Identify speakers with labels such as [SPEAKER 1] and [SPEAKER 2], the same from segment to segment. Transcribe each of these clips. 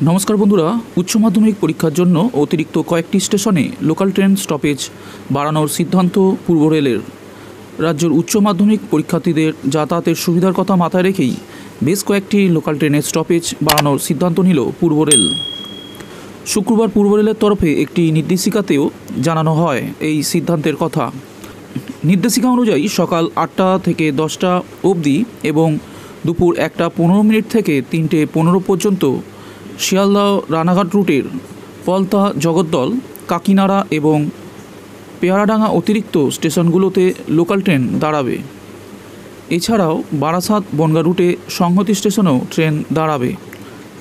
[SPEAKER 1] নমস্কার বন্ধুরা, উচ্চ মাধ্যমিক পরীক্ষার জন্য অতিরিক্ত কয়েকটি স্টেশনে লোকাল ট্রেন স্টপেজ বাড়ানোর সিদ্ধান্ত পূর্ব রেলের। রাজ্যের উচ্চ মাধ্যমিক পরীক্ষার্থীদের যাতায়াতের সুবিধার কথা মাথায় রেখেই বেশ কয়েকটি লোকাল ট্রেনের স্টপেজ বাড়ানোর সিদ্ধান্ত নিল পূর্ব রেল। শুক্রবার পূর্ব রেলের তরফে একটি নির্দেশিকাতেও জানানো হয় এই সিদ্ধান্তের কথা। নির্দেশিকা অনুযায়ী সকাল 8টা থেকে 10টা অবধি এবং দুপুর 1টা 15 মিনিট থেকে 3টে 15 পর্যন্ত শিয়ালদহ রানাঘাট রুটের পলতা, জগদ্দল, কাকিনাড়া এবং পেয়ারাডাঙ্গা অতিরিক্ত স্টেশনগুলোতে লোকাল ট্রেন দাঁড়াবে। এছাড়াও বারাসাত বনগাঁ রুটে সংহতি স্টেশনেও ট্রেন দাঁড়াবে।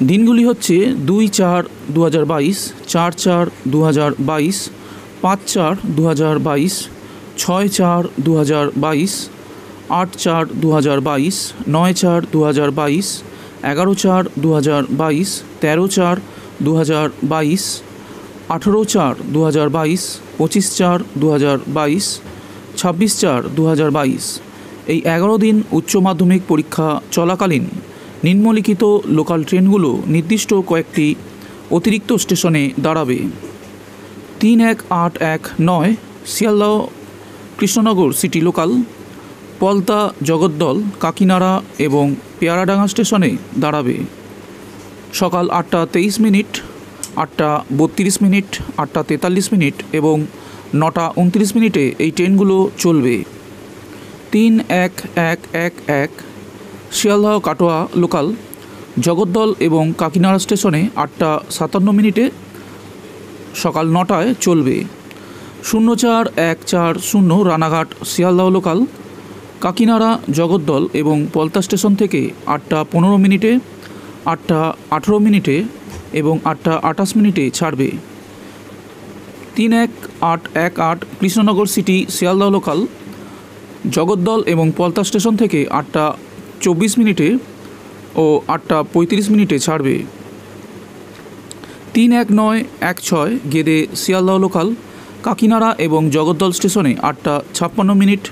[SPEAKER 1] দিনগুলি হচ্ছে 2-4-2022, 4-4-2022, 5-4-2022, 6-4-2022, 8-4-2022, 9-4-2022, 11-4-2022, 13-4-2022, 18-4-2022, 25-4-2022, 26-4-2022 এই 11 দিন উচ্চ মাধ্যমিক পরীক্ষা চলাকালীন নিম্নলিখিত লোকাল ট্রেনগুলো নির্দিষ্ট কয়েকটি অতিরিক্ত স্টেশনে দাঁড়াবে। 3-1-8-1-9 শিয়ালদহ কৃষ্ণনগর সিটি লোকাল পলতা, জগদ্দল, কাকিনাড়া এবং পেয়ারাডাঙ্গা স্টেশনে দাঁড়াবে। সকাল 8টা 23 মিনিট, 8টা 32 মিনিট, 8টা 43 মিনিট এবং 9টা 29 মিনিটে এই ট্রেনগুলো চলবে। 3-1-1-1-1 শিয়ালদহ কাটোয়া লোকাল জগদ্দল এবং কাকিনাড়া স্টেশনে 8টা 57 মিনিটে সকাল 9টায় চলবে। 0-4-1-4-0 রানাঘাট শিয়ালদহ লোকাল কাকিনাড়া, জগদ্দল এবং পলতা স্টেশন থেকে 8টা 15 মিনিটে, 8টা 18 মিনিটে এবং 8টা 28 মিনিটে ছাড়বে। 3-1-8-1-8 কৃষ্ণনগর সিটি শিয়ালদহ লোকাল জগদ্দল এবং পলতা স্টেশন থেকে 8টা 24 মিনিটে ও 8টা 35 মিনিটে ছাড়বে। 3-1-9-1-6 গেদে শিয়ালদহ লোকাল কাকিনাড়া এবং জগদ্দল স্টেশনে 8টা 56 মিনিট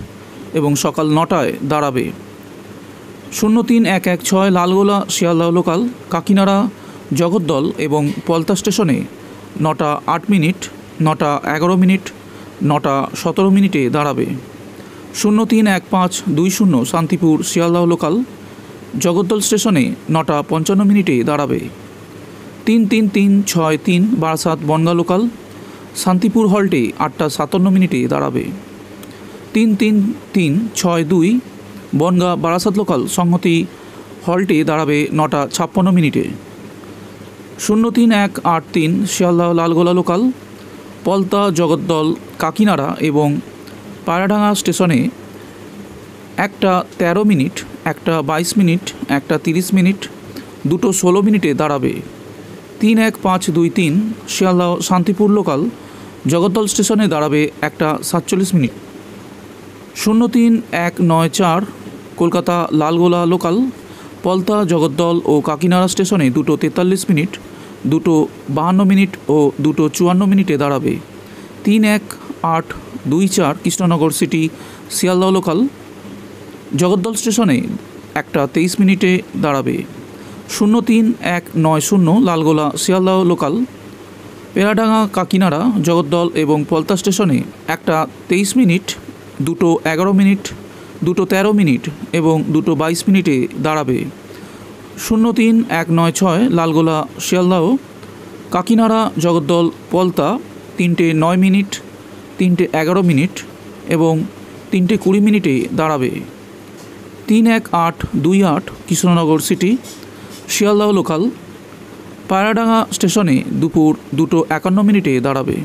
[SPEAKER 1] এবং সকাল 9টায় দাঁড়াবে। 0-3-1-1-6 লালগোলা শিয়ালদহ লোকাল কাকিনাড়া, জগদ্দল এবং পলতা স্টেশনে 9টা 8 মিনিট, 9টা 11 মিনিট, 9টা 17 মিনিটে দাঁড়াবে। 0-3-1-5-2-0 শান্তিপুর শিয়ালদহ লোকাল জগদ্দল স্টেশনে 9টা 55 মিনিটে দাঁড়াবে। 3-3-3-6-3 বারাসাত বনগাঁ লোকাল শান্তিপুর হল্টে 8টা 57 মিনিটে দাঁড়াবে। 3-3-3-6-2 বনগাঁ বারাসাত লোকাল সংহতি হল্টে দাঁড়াবে 9টা 56 মিনিটে। 0-3-1-8-3 শিয়ালদহ লালগোলা লোকাল পলতা, জগদ্দল, কাকিনাড়া এবং পায়রাডাঙ্গা স্টেশনে 1টা 13 মিনিট, 1টা 22 মিনিট, 1টা 30 মিনিট, 2টো 16 মিনিটে দাঁড়াবে। 3-1-5-2-3 শিয়ালদহ শান্তিপুর লোকাল জগদ্দল স্টেশনে দাঁড়াবে 1টা 47 মিনিট। 0-3-1-9-4 কলকাতা লালগোলা লোকাল পলতা, জগদ্দল ও কাকিনাড়া স্টেশনে 2টো 43 মিনিট, 2টো 52 মিনিট ও 2টো 54 মিনিটে দাঁড়াবে। 3-1-8-2-4 কৃষ্ণনগর সিটি শিয়ালদহ লোকাল জগদ্দল স্টেশনে 1টা 23 মিনিটে দাঁড়াবে। 0-3-1-9-0 লালগোলা শিয়ালদহ লোকাল পেয়ারাডাঙ্গা, কাকিনাড়া, জগদ্দল এবং পলতা স্টেশনে 1টা 23 মিনিট, 2টো 11 মিনিট, 2টো 13 মিনিট এবং 2টো 22 মিনিটে দাঁড়াবে। 0-3-1-9-6 লালগোলা শিয়ালদহ কাকিনাড়া, জগদ্দল, পলতা 3টে 9 মিনিট, 3টে 11 মিনিট এবং 3টে 20 মিনিটে দাঁড়াবে। 3-1-8-2-8 কৃষ্ণনগর সিটি শিয়ালদহ লোকাল পায়রাডাঙ্গা স্টেশনে দুপুর 2টো 51 মিনিটে দাঁড়াবে।